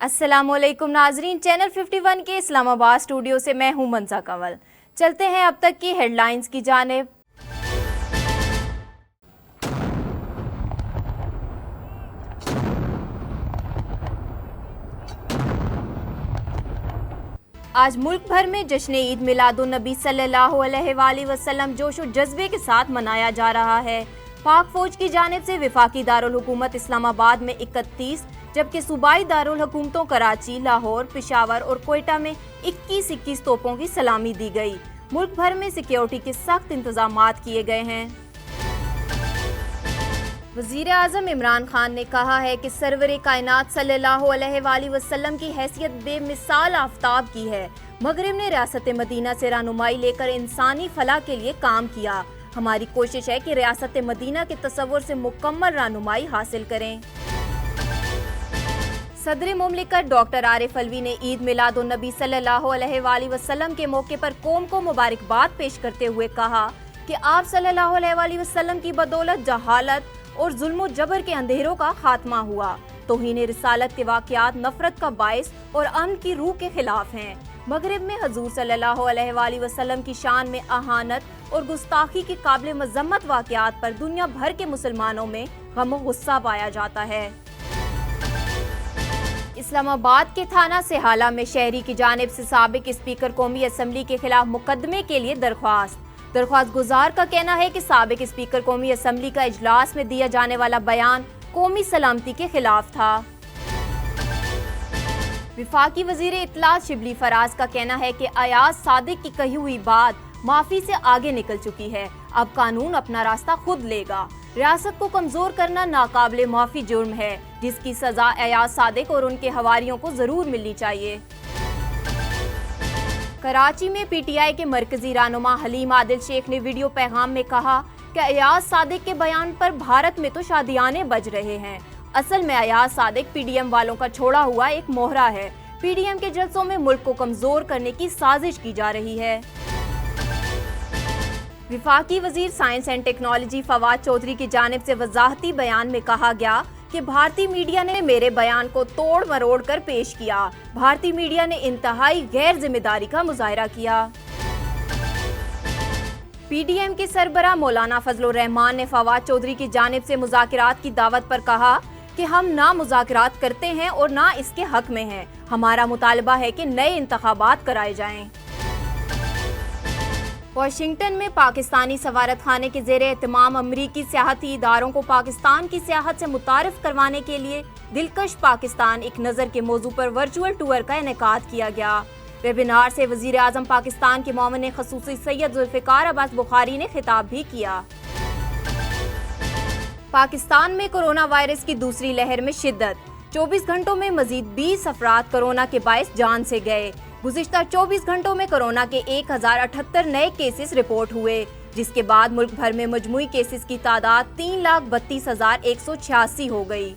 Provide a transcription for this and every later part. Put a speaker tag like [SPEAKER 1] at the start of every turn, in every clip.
[SPEAKER 1] अस्सलाम वालेकुम नाजरीन, चैनल 51 के इस्लामाबाद स्टूडियो से मैं हूं मंजा कंवल। चलते हैं अब तक की हेडलाइंस की जानिब। आज मुल्क भर में जश्न ईद मिलादुन नबी सल्लल्लाहु अलैहि वसल्लम जोश और जज्बे के साथ मनाया जा रहा है। पाक फौज की जानिब से वफाकी दारुल हुकूमत इस्लामाबाद में 31, जबकि सूबाई दारुल हुकूमतों कराची, लाहौर, पेशावर और कोयटा में 21-21 तोपों की सलामी दी गई। मुल्क भर में सिक्योरिटी के सख्त इंतजामात किए गए हैं। वज़ीर आज़म इमरान खान ने कहा है कि सरवर कायनात सल्लल्लाहु अलैहि वसल्लम की हैसियत बेमिसाल आफ्ताब की है। मगरिब ने रियासत मदीना से रहनुमाई लेकर इंसानी फलाह के लिए काम किया। हमारी कोशिश है कि रियासत मदीना के तसव्वुर से मुकम्मल रहनुमाई हासिल करें। सदर मुमलिकत डॉक्टर आरिफ अलवी ने ईद मिलादुन नबी सल्लल्लाहु अलैहि वसल्लम के मौके पर कौम को मुबारकबाद पेश करते हुए कहा कि आप सल्लल्लाहु अलैहि वसल्लम की बदौलत जहालत और जुल्म जबर के अंधेरों का खात्मा हुआ। तौहीन रिसालत के वाक़यात नफरत का बायस और अमन की रूह के खिलाफ हैं। मगरिब में हजूर सल्लल्लाहु अलैहि वसल्लम की शान में अहानत और गुस्ताखी के काबिल मजम्मत वाक़यात पर दुनिया भर के मुसलमानों में गम और गुस्सा पाया जाता है। इस्लामाबाद के थाना सेहाला में शहरी की जानिब से साबिक स्पीकर कौमी असम्बली के खिलाफ मुकदमे के लिए दरख्वास्त गुजार का कहना है कि साबिक स्पीकर कौमी असम्बली का इजलास में दिया जाने वाला बयान कौमी सलामती के खिलाफ था। वफाकी वजीर इत्तलात शिबली फराज का कहना है कि अयाज सादिक की कही हुई बात माफी से आगे निकल चुकी है। अब कानून अपना रास्ता खुद लेगा। रियासत को कमजोर करना नाकाबिले माफी जुर्म है, जिसकी सजा अयाज सादिक और उनके हवारियों को जरूर मिलनी चाहिए। कराची में पीटीआई के मरकजी रहनुमा हलीम आदिल शेख ने वीडियो पैगाम में कहा कि अयाज सादिक के बयान पर भारत में तो शादियाने बज रहे हैं। असल में अयाज सादिक पीडीएम वालों का छोड़ा हुआ एक मोहरा है। पीडीएम के जलसों में मुल्क को कमजोर करने की साजिश की जा रही है। वफाकी वजीर science and technology Fawad Chaudhry की जानिब से वजाहती बयान में कहा गया कि भारतीय मीडिया ने मेरे बयान को तोड़ मरोड़ कर पेश किया। भारतीय मीडिया ने इंतहाई गैर जिम्मेदारी का मुजाहिरा किया। पीडीएम के सरबराह मौलाना फजलुर रहमान ने फवाद चौधरी की जानिब से मुज़ाकरात की दावत पर कहा कि हम ना मुज़ाकरात करते हैं और ना इसके हक में हैं। हमारा मुतालबा है कि नए इंतखाबात कराए जाएं। वाशिंगटन में पाकिस्तानी सफारतखाने के ज़ेरे एहतमाम अमरीकी सियाहती इदारों को पाकिस्तान की सियाहत से मुतारिफ करवाने के लिए दिलकश पाकिस्तान एक नज़र के मौजू पर वर्चुअल टूर का इनेकाद किया गया। वेबिनार से वज़ीर आज़म पाकिस्तान के मोमिन खसूसी सैयद जुल्फ़िकार अब्बास बुखारी ने खिताब भी किया। पाकिस्तान में कोरोना वायरस की दूसरी लहर में शिद्दत। 24 घंटों में मजीद 20 अफराद कोरोना के बायस जान से गए। गुज़िश्ता 24 घंटों में कोरोना के 1078 नए केसेस रिपोर्ट हुए, जिसके बाद मुल्क भर में मजमूई केसेस की तादाद 3,32,186 हो गई।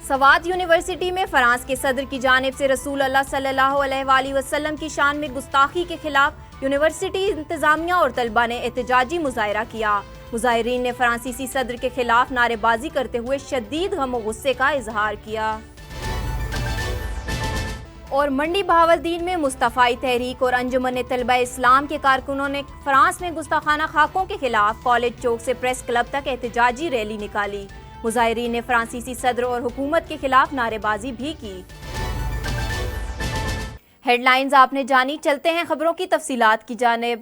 [SPEAKER 1] सवाद यूनिवर्सिटी में फ्रांस के सदर की जानिब से रसूल अल्लाह सल्लल्लाहु अलैहि वसल्लम की शान में गुस्ताखी के खिलाफ यूनिवर्सिटी इंतजामिया और तलबा ने एहतजाजी मुजाहिरा किया। मुजाहिरीन ने फ्रांसीसी सदर के खिलाफ नारेबाजी करते हुए शदीद गम और गुस्से का इजहार किया। और मंडी बहावलदीन में मुस्तफ़ाई तहरीक और अंजुमन तलबा इस्लाम के कारकुनों ने फ्रांस में गुस्ताखाना खाकों के खिलाफ कॉलेज चौक से प्रेस क्लब तक एहतजाजी रैली निकाली। मुजाहिरीन ने फ्रांसीसी सदर और हुकूमत के खिलाफ नारेबाजी भी की। हेडलाइंस आपने जानी। चलते हैं खबरों की तफसीलात की जानिब।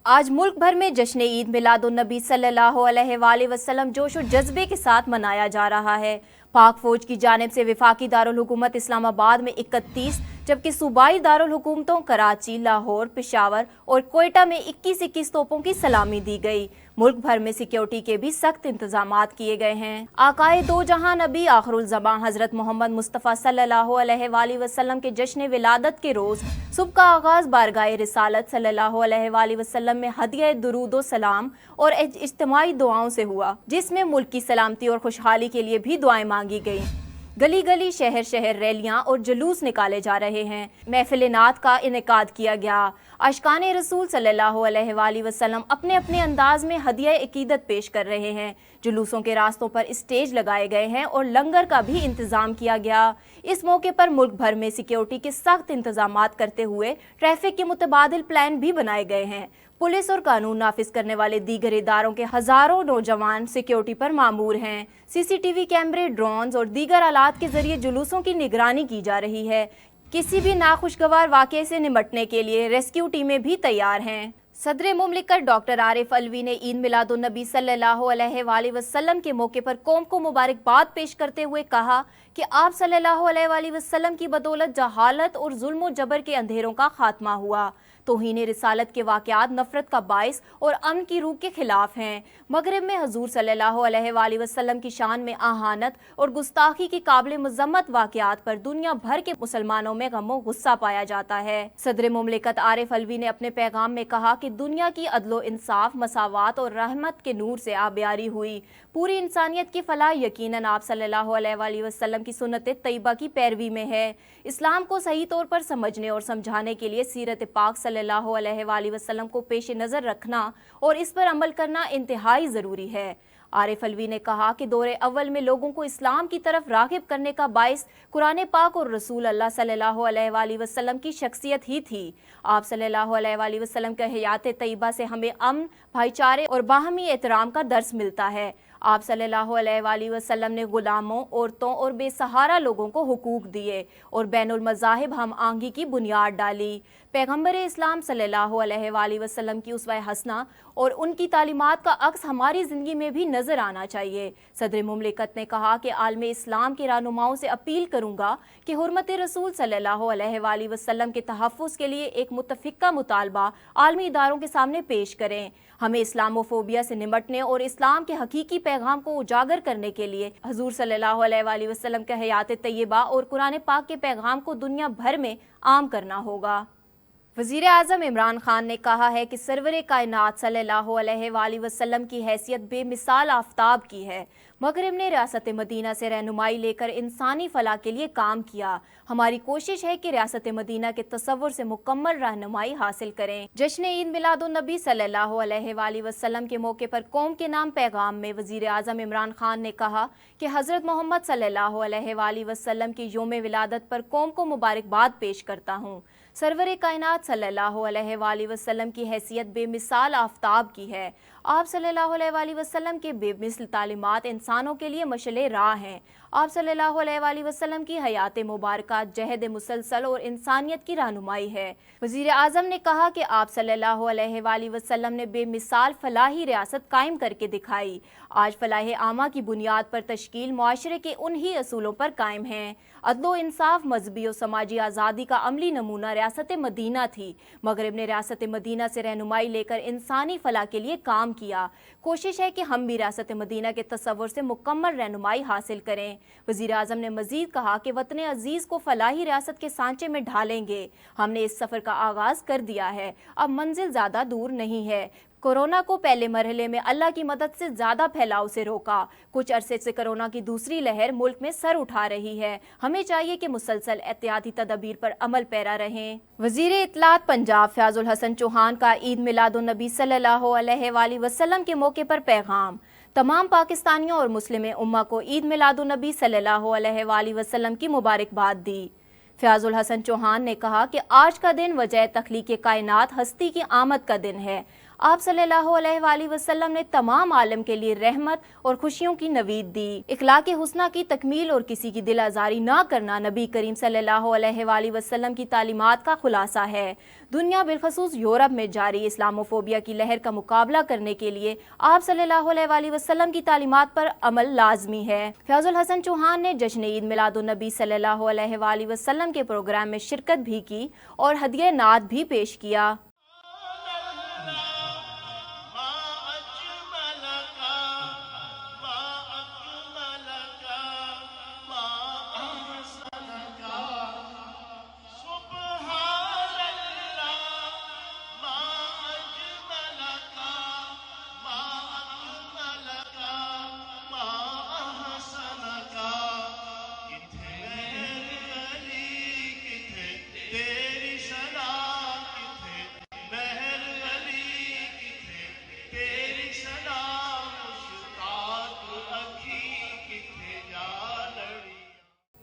[SPEAKER 1] आज मुल्क भर में जश्न ईद मिलादुन नबी सल्लल्लाहु अलैहि वसल्लम जोश और जज्बे के साथ मनाया जा रहा है। पाक फौज की जानिब से वफाकी दारुल हुकूमत इस्लामाबाद में 31, जबकि सूबाई दारुल हुकूमतों कराची, लाहौर, पेशावर और कोयटा में 21-21 तोपों की सलामी दी गई। मुल्क भर में सिक्योरिटी के भी सख्त इंतजामात किए गए हैं। आकाए दो जहां नबी आखिरुल ज़मां हजरत मोहम्मद मुस्तफ़ा सल्लल्लाहु अलैहि वसल्लम के जश्न विलादत के रोज़ सुबह का आगाज़ बारगाह रिसालत सल्लल्लाहु अलैहि वसल्लम में हदिया दुरूद सलाम और इज्तिमाई दुआओं से हुआ, जिसमें मुल्क की सलामती और खुशहाली के लिए भी दुआएं मांगी गई। गली गली शहर शहर रैलियां और जुलूस निकाले जा रहे हैं। महफिल नात का इनेकाद किया गया। आशिकान रसूल सल्लल्लाहु अलैहि वसल्लम अपने अपने अंदाज में हदिया अकीदत पेश कर रहे हैं। जुलूसों के रास्तों पर स्टेज लगाए गए हैं और लंगर का भी इंतजाम किया गया। इस मौके पर मुल्क भर में सिक्योरिटी के सख्त इंतजामात करते हुए ट्रैफिक के मुतबादिल प्लान भी बनाए गए हैं। पुलिस और कानून नाफिज करने वाले दीगर इदारों के हजारों नौजवान सिक्योरिटी पर मामूर हैं। सीसीटीवी कैमरे, ड्रोन्स और दीगर आलात के जरिए जुलूसों की निगरानी की जा रही है। किसी भी नाखुशगवार वाक़े से निपटने के लिए रेस्क्यू टीमें भी तैयार हैं। सदर मुमलिकत डॉक्टर आरिफ अलवी ने ईद मिलादुन नबी सल्लल्लाहु अलैहि वसल्लम के मौके पर कौम को मुबारकबाद पेश करते हुए कहा कि आप सल्लल्लाहु अलैहि वसल्लम की बदौलत जहालत और जुल्म और जबर के अंधेरों का खात्मा हुआ। तौहीन रिसालत के वाक़यात नफरत का बाइस और अमन की रूह के खिलाफ हैं। मगरिब में हजूर सल्लल्लाहु अलैहि वसल्लम की शान में आहानत और गुस्ताखी की काबिल मज़म्मत वाक़यात पर दुनिया भर के मुसलमानों में गम और गुस्सा पाया जाता है। सदर मुमलिकत आरिफ अलवी ने अपने पैगाम में कहा कि दुनिया की अदलो इंसाफ, मसावात और रहमत के नूर से आबियारी हुई। पूरी इंसानियत की फलाह यकीनन आप सल्लल्लाहु अलैहि वसल्लम की सुन्नत तैयबा की पैरवी में है। इस्लाम को सही तौर पर समझने और समझाने के लिए सीरत पाक सल्लल्लाहु अलैहि वसल्लम को पेश नज़र रखना और इस पर अमल करना इंतहाई ज़रूरी है। आरिफ अलवी ने कहा कि दौरे अव्वल में लोगों को इस्लाम की तरफ राग़िब करने का बाइस कुरान पाक और रसूल अल्लाह सल्लल्लाहु अलैहि वसल्लम की शख्सियत ही थी। आप सल्लल्लाहु अलैहि वसल्लम के हयात तैयबा से हमें अमन, भाईचारे और बाहमी एहतराम का दर्स मिलता है। आप सल्लल्लाहु अलैहि वसल्लम ने गुलामों, औरतों और बेसहारा लोगों को हुकूक दिए और बैनुल मज़ाहिब हम आहंगी की बुनियाद डाली। पैगम्बर इस्लाम सल्लल्लाहु अलैहि वसल्लम की उसवा हसना और उनकी तालीमात का अक्स हमारी ज़िंदगी में भी नज़र आना चाहिए। सदर मुमलिकत ने कहा कि आलम इस्लाम के रहनुमाओं से अपील करूँगा कि हुर्मत रसूल सल्लल्लाहु अलैहि वसल्लम के तहफ़्फ़ुज़ के लिए एक मुत्तफ़िक़ा मुतालबा आलमी इदारों के सामने पेश करें। हमें इस्लामोफोबिया से निमटने और इस्लाम के हकीकी पैगाम को उजागर करने के लिए हजूर सल्लल्लाहु अलैहि वसल्लम के हयात तैयबा और कुरान पाक के पैगाम को दुनिया भर में आम करना होगा। वज़ीर आज़म इमरान खान ने कहा है कि सरवर कायनात सल्लल्लाहु अलैहि वसल्लम की हैसियत बेमिसाल आफ्ताब की है। मगरिब ने रियासत मदीना से रहनुमाई लेकर इंसानी फलाह के लिए काम किया। हमारी कोशिश है कि रियासत मदीना के तसव्वुर से मुकम्मल रहनुमाई हासिल करें। जश्न ईद मिलादुन नबी सल्लल्लाहु अलैहि वसल्लम के मौके पर कौम के नाम पैगाम में वज़ीर आज़म इमरान खान ने कहा कि हज़रत मोहम्मद सल्लल्लाहु अलैहि वसल्लम की यौम विलादत पर कौम को मुबारकबाद पेश करता हूँ। सरवर कायनात सल्लल्लाहु अलैहि वसल्लम की हैसियत बेमिसाल आफ्ताब की है। आप सल्लल्लाहु अलैहि वसल्लम के बेमिसल तालीमात इंसानों के लिए मशले राह हैं। आप सल्लल्लाहु अलैहि वसल्लम की हयात मुबारका जहद मुसलसल और इंसानियत की रहनुमाई है। वज़ीर आज़म ने कहा कि आप सल्लल्लाहु अलैहि वसल्लम ने बेमिसाल फलाही रियासत कायम करके दिखाई। आज फलाह आमा की बुनियाद पर तश्कील मुआशरे के उन्हीं असूलों पर कायम है। अदलो इंसाफ, मजहबी और समाजी आज़ादी का अमली नमूना रियासत मदीना थी। मगरिब ने रियासत मदीना से रहनुमाई लेकर इंसानी फलाह के लिए काम किया। कोशिश है कि हम भी रियासत मदीना के तसव्वुर से मुकम्मल रहनुमाई हासिल करें। वज़ीर आज़म ने मज़ीद कहा कि वतन अजीज़ को फलाही रियासत के सांचे में ढालेंगे। हमने इस सफ़र का आगाज़ कर दिया है, अब मंजिल ज़्यादा दूर नहीं है। कोरोना को पहले मरहले में अल्लाह की मदद से ज़्यादा फैलाव से रोका। कुछ अरसे से कोरोना की दूसरी लहर मुल्क में सर उठा रही है। हमें चाहिए कि मुसलसल एहतियाती तदबीर पर अमल पैरा रहें। वज़ीर इत्तलात पंजाब फ़याज़ुल हसन चौहान का ईद मिलादुन नबी सल्लल्लाहु अलैहि वसल्लम के मौके पर पैगाम। तमाम पाकिस्तानियों और मुस्लिम उम्मा को ईद मिलादुन नबी सल्लल्लाहु अलैहि वसल्लम की मुबारकबाद दी। फ़याज़ुल हसन चौहान ने कहा कि आज का दिन वजह तख्लीक़ कायनात हस्ती की आमद का दिन है। आप सल्लल्लाहु अलैहि वसल्लम ने तमाम आलम के लिए रहमत और खुशियों की नवीद दी। इखलाक़ हुस्ना की तकमील और किसी की दिल आज़ारी ना करना नबी करीम सल्लल्लाहु अलैहि वसल्लम की तालीमात का खुलासा है। दुनिया बिलखसूस यूरोप में जारी इस्लामोफोबिया की लहर का मुकाबला करने के लिए आप सल्लल्लाहु अलैहि वसल्लम की तालीमात पर अमल लाजमी है। फ़याज़ुल हसन चौहान ने जश्न ईद मिलादुन नबी सल्लल्लाहु अलैहि वसल्लम के प्रोग्राम में शिरकत भी की और हदिया नात भी पेश किया।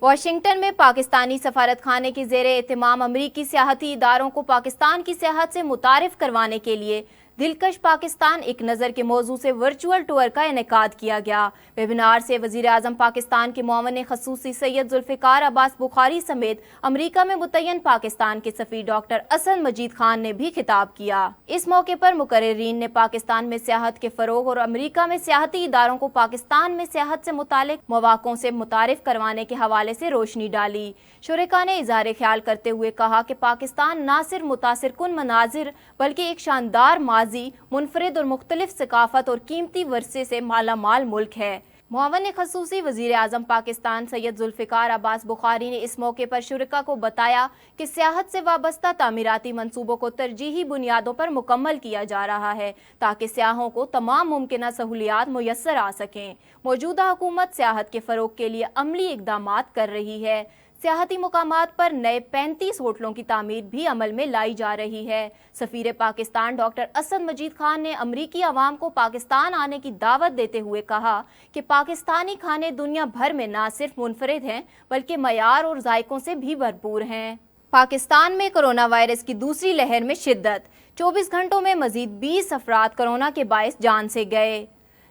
[SPEAKER 1] वाशिंगटन में पाकिस्तानी सफारत खाने के ज़ेरे एहतमाम अमरीकी सियाहती इदारों को पाकिस्तान की सियाहत से मुतारिफ करवाने के लिए दिलकश पाकिस्तान एक नज़र के मौजू से वर्चुअल टूर का इनेकाद किया गया। वेबिनार से वज़ीर आज़म पाकिस्तान के मुआविन ख़ुसूसी सैयद जुल्फ़िकार अब्बास बुखारी समेत अमरीका में मुतय्यन पाकिस्तान के सफ़ीर डॉक्टर असद मजीद खान ने भी खिताब किया। इस मौके पर मुकर्रिरीन ने पाकिस्तान में सियाहत के फ़रोग़ और अमरीका में सियाहती इदारों को पाकिस्तान में सियाहत से मुतालिक मौक़ों से मुतारिफ करवाने के हवाले से रोशनी डाली। शुरका ने इज़हार ख्याल करते हुए कहा कि पाकिस्तान न सिर्फ मुतासिर कुन मनाजिर बल्कि एक शानदार माजी, मुनफरिद और मुख्तलिफ सकाफत और कीमती वर्से से माला माल मुल्क है। मुआविन ख़ुसूसी वज़ीर आज़म पाकिस्तान सैयद जुल्फ़िकार अब्बास बुखारी ने इस मौके पर शुरका को बताया कि सियाहत से वाबस्ता तामीराती मंसूबों को तरजीही बुनियादों पर मुकम्मल किया जा रहा है ताकि सियाहों को तमाम मुमकिन सहूलियात मुयस्सर आ सकें। मौजूदा हुकूमत सियाहत के फ़रोग़ के लिए अमली इक़दामात कर रही है। सियाहती मुकामात पर नए 35 होटलों की तामीर भी अमल में लाई जा रही है। सफ़ीर पाकिस्तान डॉक्टर असद मजीद खान ने अमरीकी अवाम को पाकिस्तान आने की दावत देते हुए कहा कि पाकिस्तानी खाने दुनिया भर में न सिर्फ मुनफरिद हैं बल्कि मयार और जायकों से भी भरपूर हैं। पाकिस्तान में कोरोना वायरस की दूसरी लहर में शिद्दत, 24 घंटों में मजीद 20 अफराद कोरोना के बाइस जान से गए।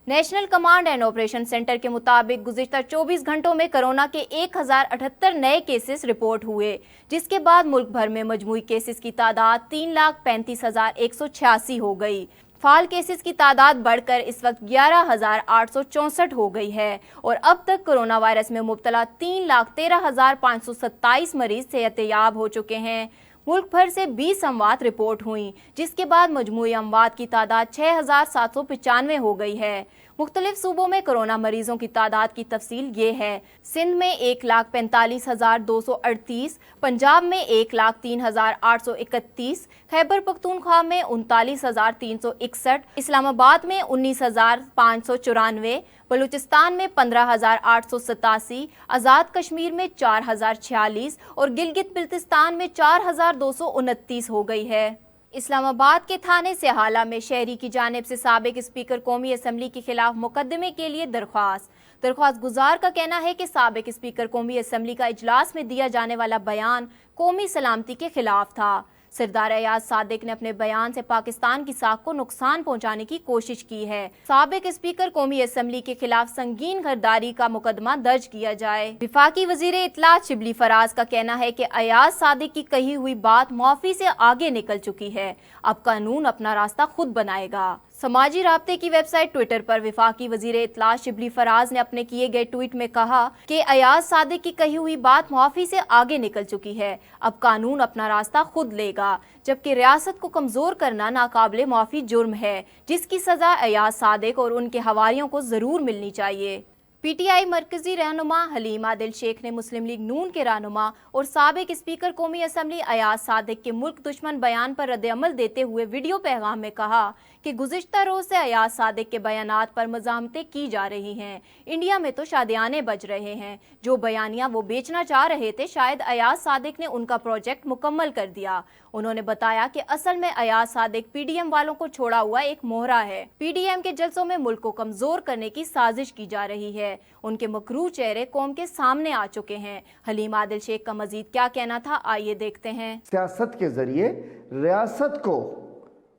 [SPEAKER 1] National command and operation centre के मुताबिक गुज़िश्ता 24 घंटों में कोरोना के 1078 नए केसेस रिपोर्ट हुए, जिसके बाद मुल्क भर में मजमूई केसेस की तादाद 3,35,186 हो गई। फाल केसेस की तादाद बढ़कर इस वक्त 11,864 हो गई है और अब तक कोरोना वायरस में मुब्तला 3,13,527 मरीज सेहतयाब हो चुके हैं। मुल्क भर से 20 अमवात रिपोर्ट हुई, जिसके बाद मजमूई अमवात की तादाद 6,795 हो गई है। मुख्तलिफ सूबों में कोरोना मरीजों की तादाद की तफसील ये है। सिंध में 1,45,238, पंजाब में 1,03,831, खैबर पख्तूनख्वा में 39,361, इस्लामाबाद में 19,594, बलूचिस्तान में 15,887, आज़ाद कश्मीर में 4,046 और गिलगित बिल्तिस्तान में 4,229 हो गई है। इस्लामाबाद के थाने सिहाला में शहरी की जानिब से साबिक स्पीकर कौमी असम्बली के खिलाफ मुकदमे के लिए दरख्वास्त गुजार का कहना है कि साबिक स्पीकर कौमी असम्बली का इजलास में दिया जाने वाला बयान कौमी सलामती के खिलाफ था। सरदार अयाज सादिक ने अपने बयान से पाकिस्तान की साख को नुकसान पहुंचाने की कोशिश की है। साबिक स्पीकर कौमी असम्बली के खिलाफ संगीन गरदारी का मुकदमा दर्ज किया जाए। विफाकी वजीर इत्तलात शिबली फराज का कहना है कि अयाज सादिक की कही हुई बात माफी से आगे निकल चुकी है, अब कानून अपना रास्ता खुद बनाएगा। समाजी राब्ते की वेबसाइट ट्विटर पर विफाकी वजीर इत्तलात शिबली फराज ने अपने किए गए ट्वीट में कहा कि अयाज सादिक की कही हुई बात मुआफ़ी से आगे निकल चुकी है, अब कानून अपना रास्ता खुद लेगा, जबकि रियासत को कमज़ोर करना नाकाबिले मुआफ़ी जुर्म है, जिसकी सज़ा अयाज सादिक और उनके हवारियों को ज़रूर मिलनी चाहिए। पीटीआई मरकजी रहनुमा हलीम आदिल शेख ने मुस्लिम लीग नून के रहनुमा और साबिक स्पीकर कौमी असम्बली अयाज सादिक के मुल्क दुश्मन बयान पर रद्द-ए-अमल देते हुए वीडियो पैगाम में कहा कि गुज़िश्ता रोज़ से अयाज सादिक के बयानात पर मज़ामतें की जा रही हैं। इंडिया में तो शादियाने बज रहे हैं। जो बयानियाँ वो बेचना चाह रहे थे, शायद अयाज सादिक ने उनका प्रोजेक्ट मुकम्मल कर दिया। उन्होंने बताया कि असल में अयाज सादिक पीडीएम वालों को छोड़ा हुआ एक मोहरा है। पीडीएम के जलसों में मुल्क को कमजोर करने की साजिश की जा रही है। उनके मकरूह चेहरे कौम के सामने आ चुके हैं। हलीम आदिल शेख का मजीद क्या कहना था, आइए देखते हैं।
[SPEAKER 2] सियासत के जरिए रियासत को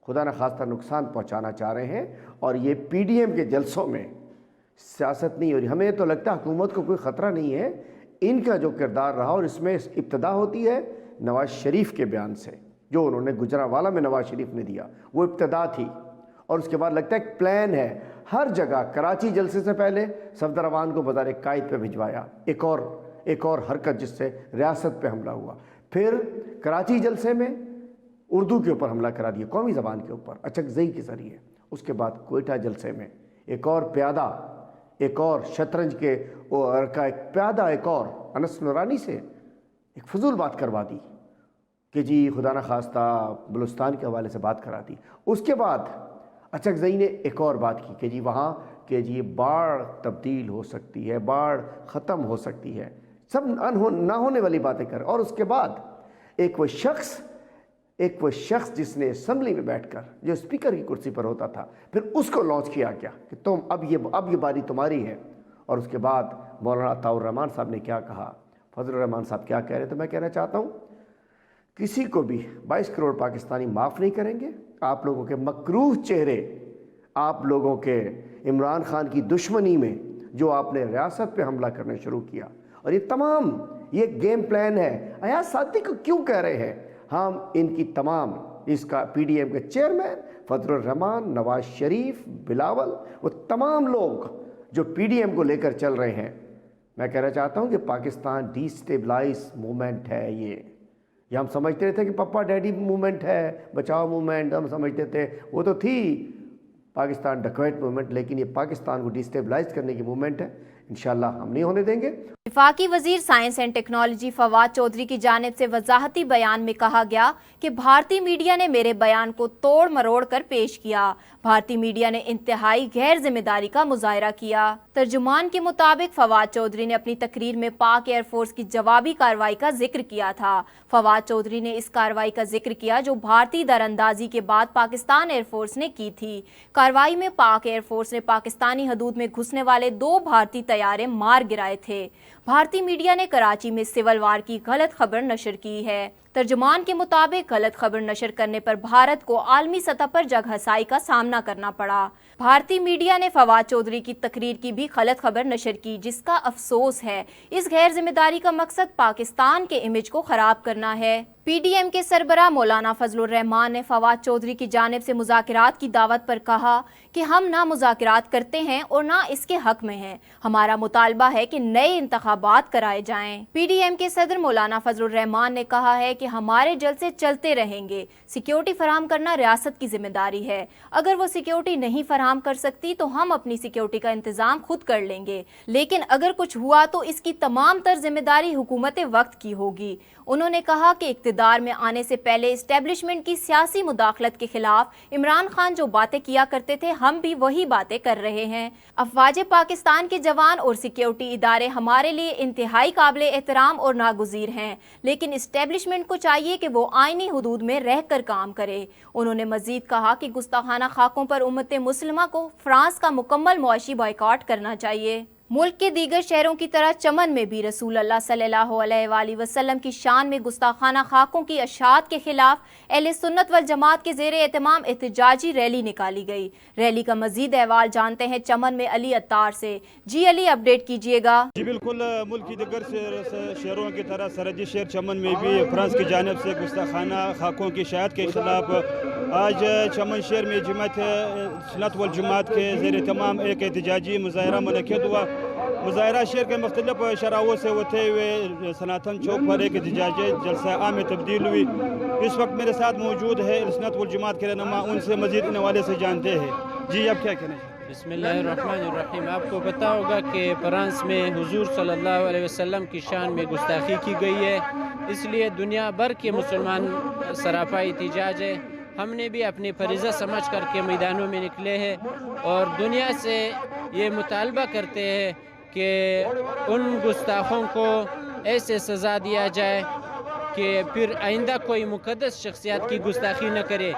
[SPEAKER 2] खुदा न खास्ता नुकसान पहुंचाना चाह रहे हैं और ये पीडीएम के जलसों में सियासत नहीं हो रही। हमें तो लगता है हुकूमत को कोई ख़तरा नहीं है। इनका जो किरदार रहा, और इसमें इब्तदा होती है नवाज शरीफ के बयान से, जो उन्होंने गुजरांवाला में नवाज शरीफ ने दिया, वो इब्तदा थी। और उसके बाद लगता है एक प्लान है हर जगह। कराची जलसे से पहले सफदर अवान को बज़ार कायद पे भिजवाया, एक और हरकत जिससे रियासत पे हमला हुआ। फिर कराची जलसे में उर्दू के ऊपर हमला करा दिया, कौमी ज़बान के ऊपर अचकज़ई के ज़रिए। उसके बाद कोयटा जलसे में एक और शतरंज के का एक प्यादा, एक और अनस नूरानी से एक फजूल बात करवा दी कि जी खुदा न खास्ता बलूचिस्तान के हवाले से बात करा दी। उसके बाद अचकज़ई ने एक और बात की कि जी वहाँ कि जी बाढ़ तब्दील हो सकती है, बाढ़ ख़त्म हो सकती है, सब ना होने वाली बातें कर। और उसके बाद एक वो शख्स जिसने असम्बली में बैठकर, जो स्पीकर की कुर्सी पर होता था, फिर उसको लॉन्च किया गया कि तुम अब ये बारी तुम्हारी है। और उसके बाद मौलाना अताउर रहमान साहब ने क्या कहा, فضل الرحمان صاحب کیا کہہ رہے ہیں، تو میں کہنا چاہتا ہوں کسی کو بھی 22 کروڑ پاکستانی معاف نہیں کریں گے. آپ لوگوں کے مکروہ چہرے، آپ لوگوں کے عمران خان کی دشمنی میں جو آپ نے ریاست پہ حملہ کرنے شروع کیا، اور یہ تمام یہ گیم پلان ہے. ایاز صادقی کو کیوں کہہ رہے ہیں ہم؟ ان کی تمام، اس کا پی ڈی ایم کے چیئرمین فضل الرحمان، نواز شریف، بلاول، وہ تمام لوگ جو پی ڈی ایم کو لے کر چل رہے ہیں. میں کہنا چاہتا ہوں کہ پاکستان ڈی اسٹیبلائز موومنٹ ہے. یہ ہم سمجھتے تھے کہ پپا ڈیڈی موومنٹ ہے، بچاؤ موومنٹ، ہم سمجھتے تھے وہ تو تھی پاکستان ڈکویٹ موومنٹ، لیکن یہ پاکستان کو ڈی اسٹیبلائز کرنے کی موومنٹ ہے. انشاءاللہ ہم نہیں ہونے دیں گے.
[SPEAKER 1] وفاقی وزیر science and technology Fawad Chaudhry کی جانب سے وضاحتی بیان میں کہا گیا کہ بھارتی میڈیا نے میرے بیان کو توڑ مروڑ کر پیش کیا. بھارتی میڈیا نے انتہائی غیر ذمہ داری کا مظاہرہ کیا. ترجمان کے مطابق فواد چودھری نے اپنی تقریر میں پاک ایئر فورس کی جوابی کارروائی کا ذکر کیا تھا. فواد چودھری نے اس کارروائی کا ذکر کیا جو بھارتی دراندازی کے بعد پاکستان ایئر فورس نے کی تھی. کارروائی میں پاک ایئر فورس نے پاکستانی حدود میں گھسنے والے 2 بھارتی طیارے مار گرائے تھے. بھارتی میڈیا نے کراچی میں سول وار کی غلط خبر نشر کی ہے. ترجمان کے مطابق غلط خبر نشر کرنے پر بھارت کو عالمی سطح پر جگ ہسائی کا سامنا کرنا پڑا. بھارتی میڈیا نے فواد چودھری کی تقریر کی بھی غلط خبر نشر کی، جس کا افسوس ہے. اس غیر ذمہ داری کا مقصد پاکستان کے امیج کو خراب کرنا ہے. پی ڈی ایم کے سربراہ مولانا فضل الرحمان نے فواد چودھری کی جانب سے مذاکرات کی دعوت پر کہا کہ ہم نہ مذاکرات کرتے ہیں اور نہ اس کے حق میں ہیں. ہمارا مطالبہ ہے کہ نئے انتخابات کرائے جائیں. پی ڈی ایم کے صدر مولانا فضل الرحمان نے کہا ہے کہ ہمارے جلسے چلتے رہیں گے. سیکیورٹی فراہم کرنا ریاست کی ذمہ داری ہے. اگر وہ سیکیورٹی نہیں فراہم کر سکتی تو ہم اپنی سیکیورٹی کا انتظام خود کر لیں گے، لیکن اگر کچھ ہوا تو اس کی تمام تر ذمہ داری حکومت وقت کی ہوگی. انہوں نے کہا کہ اقتدار میں آنے سے پہلے اسٹیبلشمنٹ کی سیاسی مداخلت کے خلاف عمران خان جو باتیں کیا کرتے تھے، ہم بھی وہی باتیں کر رہے ہیں. افواج پاکستان کے جوان اور سیکیورٹی ادارے ہمارے لیے انتہائی قابل احترام اور ناگزیر ہیں، لیکن اسٹیبلشمنٹ کو چاہیے کہ وہ آئینی حدود میں رہ کر کام کرے. انہوں نے مزید کہا کہ گستاخانہ خاکوں پر امت مسلمہ کو فرانس کا مکمل معاشی بائیکاٹ کرنا چاہیے. ملک کے دیگر شہروں کی طرح چمن میں بھی رسول اللہ صلی اللہ علیہ وآلہ وسلم کی شان میں گستاخانہ خاکوں کی اشاعت کے خلاف اہل سنت والجماعت کے زیر اہتمام احتجاجی ریلی نکالی گئی. ریلی کا مزید احوال جانتے ہیں چمن میں علی عطار سے. جی علی، اپڈیٹ کیجیے گا.
[SPEAKER 3] جی بالکل، ملک کی دیگر شہروں کی طرح سرحدی شہر چمن میں بھی فرانس کی جانب سے گستاخانہ خاکوں کی اشاعت کے خلاف آج چمن شہر میں جماعت سنت والجماعت کے زیر اہتمام ایک احتجاجی مظاہرہ منعقد ہوا. مظاہرہ شہر کے مختلف شراحوں سے ہوتے ہوئے سناتن چوک پر ایک احتجاجی جلسہ عام میں تبدیل ہوئی. اس وقت میرے ساتھ موجود ہے سنت والجماعت کے رہنما، ان سے مزید ان حوالے سے جانتے ہیں. جی، اب کیا کہنا چاہتے ہیں؟
[SPEAKER 4] بسم اللہ الرحمن الرحیم. آپ کو پتہ ہوگا کہ فرانس میں حضور صلی اللہ علیہ وسلم کی شان میں گستاخی کی گئی ہے، اس لیے دنیا بھر کے مسلمان سراپا احتجاج ہے. ہم نے بھی اپنی فریضہ سمجھ کر کے میدانوں میں نکلے ہیں اور دنیا سے یہ مطالبہ کرتے ہیں کہ ان گستاخوں کو ایسے سزا دیا جائے کہ پھر آئندہ کوئی مقدس شخصیات کی گستاخی نہ کرے.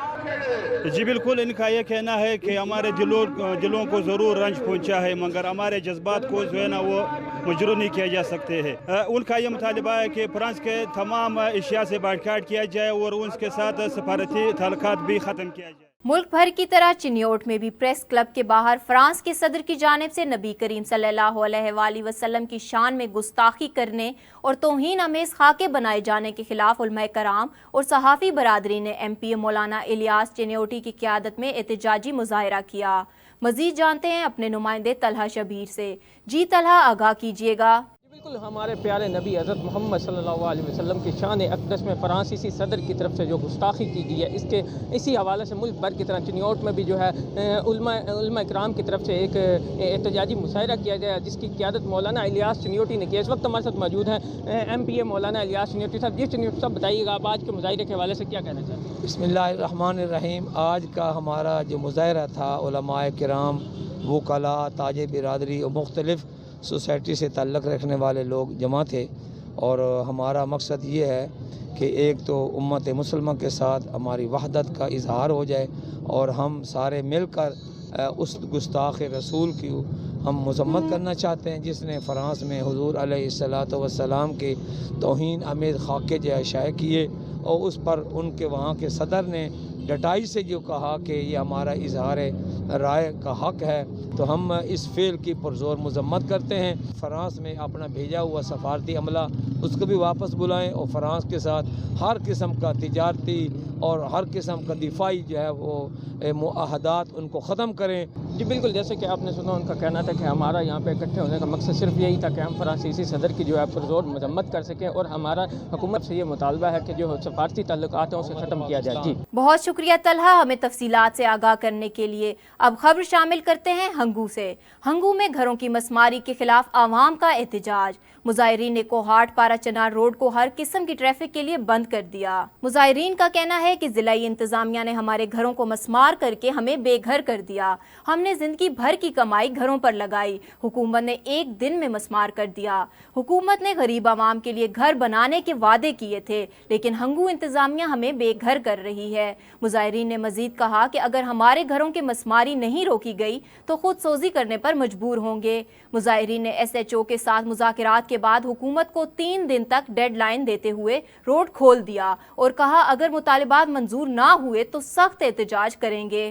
[SPEAKER 3] جی بالکل، ان کا یہ کہنا ہے کہ ہمارے دلوں کو ضرور رنج پہنچا ہے، مگر ہمارے جذبات کو جو ہے نا وہ مجروح نہیں کیا جا سکتے ہیں. ان کا یہ مطالبہ ہے کہ فرانس کے تمام اشیاء سے بائیکاٹ کیا جائے اور ان کے ساتھ سفارتی تعلقات بھی ختم کیا جائے.
[SPEAKER 1] ملک بھر کی طرح چنیوٹ میں بھی پریس کلب کے باہر فرانس کے صدر کی جانب سے نبی کریم صلی اللہ علیہ وآلہ وسلم کی شان میں گستاخی کرنے اور توہین آمیز خاکے بنائے جانے کے خلاف علماء کرام اور صحافی برادری نے ایم پی اے مولانا الیاس چنیوٹی کی قیادت میں احتجاجی مظاہرہ کیا. مزید جانتے ہیں اپنے نمائندے طلحہ شبیر سے. جی طلحہ، آگاہ کیجیے گا.
[SPEAKER 5] بالکل، ہمارے پیارے نبی حضرت محمد صلی اللہ علیہ وسلم کی شان اقدس میں فرانسیسی صدر کی طرف سے جو گستاخی کی گئی ہے، اسی حوالے سے ملک بھر کی طرح چنیوٹ میں بھی جو ہے علماء کرام کی طرف سے ایک احتجاجی مظاہرہ کیا گیا جس کی قیادت مولانا الیاس چنیوٹی نے کیا. اس وقت ہمارے ساتھ موجود ہیں ایم پی اے مولانا الیاس چنیوٹی صاحب. جی چنیوٹی صاحب، بتائیے گا آپ آج کے مظاہرے کے حوالے سے کیا کہنا چاہتے ہیں؟
[SPEAKER 6] بسم اللہ الرحمن الرحیم. آج کا ہمارا جو مظاہرہ تھا، علماء کرام، وکلاء، تاج برادری اور مختلف سوسائٹی سے تعلق رکھنے والے لوگ جمع تھے، اور ہمارا مقصد یہ ہے کہ ایک تو امت مسلمہ کے ساتھ ہماری وحدت کا اظہار ہو جائے اور ہم سارے مل کر اس گستاخ رسول کی ہم مذمت کرنا چاہتے ہیں جس نے فرانس میں حضور علیہ الصلوۃ والسلام کے توہین آمیز خاکے جو شائع کیے اور اس پر ان کے وہاں کے صدر نے ڈٹائی سے جو کہا کہ یہ ہمارا اظہار رائے کا حق ہے، تو ہم اس فعل کی پرزور مذمت کرتے ہیں۔ فرانس میں اپنا بھیجا ہوا سفارتی عملہ اس کو بھی واپس بلائیں اور فرانس کے ساتھ ہر قسم کا تجارتی اور ہر قسم کا دفاعی جو ہے وہ معاہدات ان کو ختم کریں۔
[SPEAKER 5] جی بالکل، جیسے کہ آپ نے سنا ان کا کہنا تھا کہ ہمارا یہاں پہ اکٹھے ہونے کا مقصد صرف یہی تھا کہ ہم فرانسیسی صدر کی جو ہے پرزور مذمت کر سکیں، اور ہمارا حکومت سے یہ مطالبہ ہے کہ جو سفارتی تعلقات ہیں اسے ختم کیا جائے۔ جی
[SPEAKER 1] بہت شکریہ طلحہ ہمیں تفصیلات سے آگاہ کرنے کے لیے۔ اب خبر شامل کرتے ہیں ہنگو سے۔ ہنگو میں گھروں کی مسماری کے خلاف عوام کا احتجاج۔ مظاہرین نے کوہاٹ پارا چنار روڈ کو ہر قسم کی ٹریفک کے لیے بند کر دیا۔ مظاہرین کا کہنا ہے کہ ضلعی انتظامیہ نے ہمارے گھروں کو مسمار کر کے ہمیں بے گھر کر دیا۔ ہم نے زندگی بھر کی کمائی گھروں پر لگائی، حکومت نے ایک دن میں مسمار کر دیا۔ حکومت نے غریب عوام کے لیے گھر بنانے کے وعدے کیے تھے، لیکن ہنگو انتظامیہ ہمیں بے گھر کر رہی ہے۔ مظاہرین نے مزید کہا کہ اگر ہمارے گھروں کی مسماری نہیں روکی گئی تو خود سوزی کرنے پر مجبور ہوں گے۔ مظاہرین نے ایس ایچ او کے ساتھ مذاکرات کے بعد حکومت کو 3 دن تک ڈیڈ لائن دیتے ہوئے روڈ کھول دیا اور کہا اگر مطالبات منظور نہ ہوئے تو سخت احتجاج کریں گے۔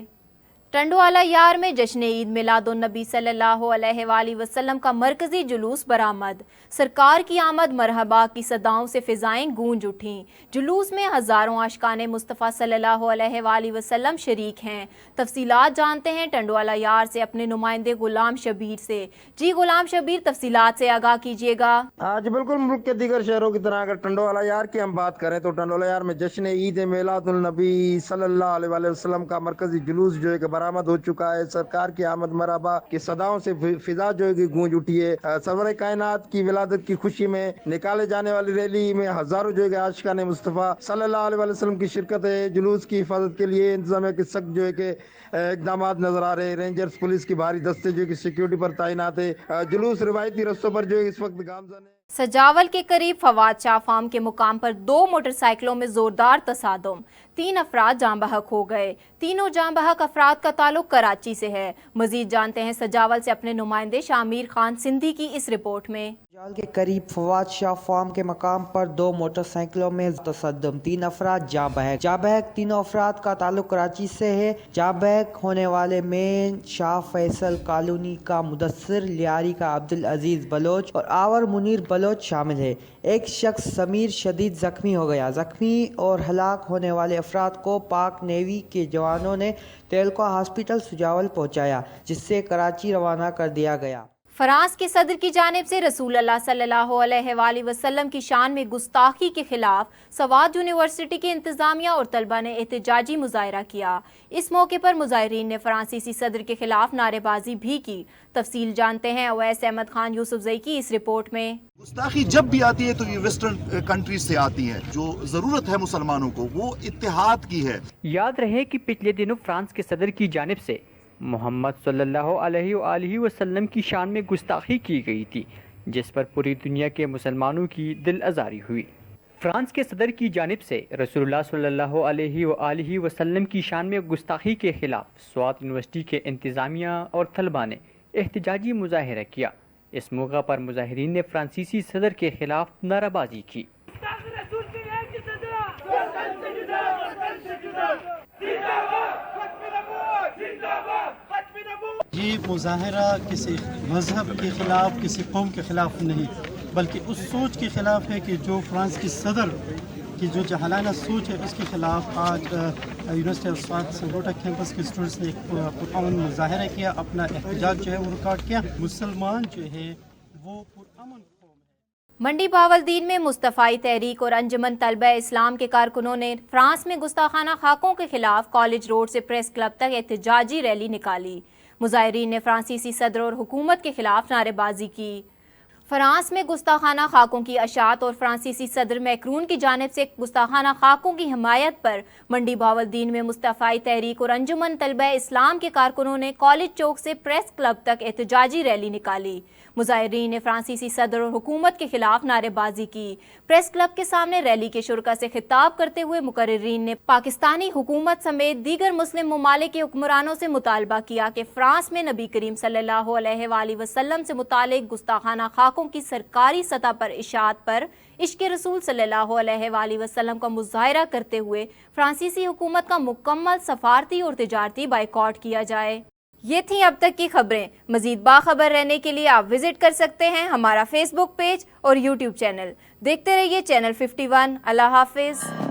[SPEAKER 1] ٹنڈوالا یار میں جشن عید میلاد النبی صلی اللہ علیہ وآلہ وسلم کا مرکزی جلوس برآمد۔ سرکار کی آمد مرحبا کی صداؤں سے فضائیں گونج اٹھیں۔ جلوس میں ہزاروں عاشقان مصطفیٰ صلی اللہ علیہ وآلہ وسلم شریک ہیں۔ تفصیلات جانتے ہیں ٹنڈوالا یار سے اپنے نمائندے غلام شبیر سے۔ جی غلام شبیر، تفصیلات سے آگاہ کیجیے گا۔
[SPEAKER 7] آج بالکل ملک کے دیگر شہروں کی طرح اگر ٹنڈوالا یار کی ہم بات کریں تو ٹنڈوالا یار میں جشن عید میلاد النبی صلی اللہ علیہ وآلہ وسلم کا مرکزی جلوس جو ہے کہ برآمد ہو چکا ہے۔ سرکار کی آمد مرحبا کی صداؤں سے فضا جو ہے کہ گونج اٹھی ہے۔ سرور کائنات کی ولادت کی خوشی میں نکالے جانے والی ریلی میں ہزاروں جو ہے کہ عاشقان مصطفیٰ صلی اللہ علیہ وسلم کی شرکت ہے۔ جلوس کی حفاظت کے لیے انتظامیہ کے سخت جو ہے کہ اقدامات نظر آ رہے ہیں۔ رینجرز پولیس کی بھاری دستے جو ہے کہ سیکیورٹی پر تعینات ہے۔ جلوس روایتی رستوں پر جو ہے اس وقت گامزن ہے۔
[SPEAKER 1] سجاول کے قریب فواد شاہ فارم کے مقام پر 2 موٹر سائیکلوں میں زوردار تصادم، 3 افراد جاں بحق ہو گئے۔ تینوں جاں بحق افراد کا تعلق کراچی سے ہے۔ مزید جانتے ہیں سجاول سے اپنے نمائندے شامیر خان سندھی کی اس رپورٹ میں۔
[SPEAKER 8] سجاول کے قریب فواد شاہ فارم کے مقام پر 2 موٹر سائیکلوں میں تصادم، 3 افراد جاں بحق۔ جاں بحق تینوں افراد کا تعلق کراچی سے ہے۔ جاں بحق ہونے والے میں شاہ فیصل کالونی کا مدثر، لیاری کا عبدالعزیز بلوچ اور آور منیر بلوچ شامل ہے۔ ایک شخص سمیر شدید زخمی ہو گیا۔ زخمی اور ہلاک ہونے والے افراد کو پاک نیوی کے جوانوں نے تیلکا ہاسپٹل سجاول پہنچایا، جس سے کراچی روانہ کر دیا گیا۔
[SPEAKER 1] فرانس کے صدر کی جانب سے رسول اللہ صلی اللہ علیہ وآلہ وسلم کی شان میں گستاخی کے خلاف سوات یونیورسٹی کے انتظامیہ اور طلبہ نے احتجاجی مظاہرہ کیا۔ اس موقع پر مظاہرین نے فرانسیسی صدر کے خلاف نعرے بازی بھی کی۔ تفصیل جانتے ہیں اویس احمد خان یوسف زئی کی اس رپورٹ میں۔
[SPEAKER 9] گستاخی جب بھی آتی ہے تو یہ ویسٹرن کنٹریز سے آتی ہے۔ جو ضرورت ہے مسلمانوں کو وہ اتحاد کی ہے۔
[SPEAKER 10] یاد رہے کہ پچھلے دنوں فرانس کے صدر کی جانب سے محمد صلی اللہ علیہ وآلہ وسلم کی شان میں گستاخی کی گئی تھی، جس پر پوری دنیا کے مسلمانوں کی دل آزاری ہوئی۔ فرانس کے صدر کی جانب سے رسول اللہ صلی اللہ علیہ وآلہ وسلم کی شان میں گستاخی کے خلاف سوات یونیورسٹی کے انتظامیہ اور طلبہ نے احتجاجی مظاہرہ کیا۔ اس موقع پر مظاہرین نے فرانسیسی صدر کے خلاف نعرہ بازی کی۔
[SPEAKER 11] یہ مظاہرہ کسی مذہب کے خلاف، کسی قوم کے خلاف نہیں، بلکہ اس سوچ کے خلاف ہے کہ جو فرانس کی صدر کی جو جہلانہ سوچ ہے اس کے خلاف آج یونیورسٹی آف سوات سنگوٹا کیمپس کے اسٹوڈنٹس نے ایک پرامن مظاہرہ کیا، اپنا احتجاج جو ہے وہ ریکارڈ کیا۔ مسلمان جو ہے وہ پرامن قوم ہے۔
[SPEAKER 1] منڈی بہاولدین میں مصطفی تحریک اور انجمن طلبہ اسلام کے کارکنوں نے فرانس میں گستاخانہ خاکوں کے خلاف کالج روڈ سے پریس کلب تک احتجاجی ریلی نکالی۔ مظاہرین نے فرانسیسی صدر اور حکومت کے خلاف نعرے بازی کی۔ فرانس میں گستاخانہ خاکوں کی اشاعت اور فرانسیسی صدر میکرون کی جانب سے گستاخانہ خاکوں کی حمایت پر منڈی بہاولدین میں مصطفی تحریک اور انجمن طلبہ اسلام کے کارکنوں نے کالج چوک سے پریس کلب تک احتجاجی ریلی نکالی۔ مظاہرین نے فرانسیسی صدر اور حکومت کے خلاف نعرے بازی کی۔ پریس کلب کے سامنے ریلی کے شرکاء سے خطاب کرتے ہوئے مقررین نے پاکستانی حکومت سمیت دیگر مسلم ممالک کے حکمرانوں سے مطالبہ کیا کہ فرانس میں نبی کریم صلی اللہ علیہ وآلہ وسلم سے متعلق گستاخانہ خاکوں کی سرکاری سطح پر اشاعت پر عشق رسول صلی اللہ علیہ وآلہ وسلم کا مظاہرہ کرتے ہوئے فرانسیسی حکومت کا مکمل سفارتی اور تجارتی بائیکاٹ کیا جائے۔ یہ تھیں اب تک کی خبریں۔ مزید باخبر رہنے کے لیے آپ وزٹ کر سکتے ہیں ہمارا فیس بک پیج اور یوٹیوب چینل۔ دیکھتے رہیے چینل 51۔ اللہ حافظ۔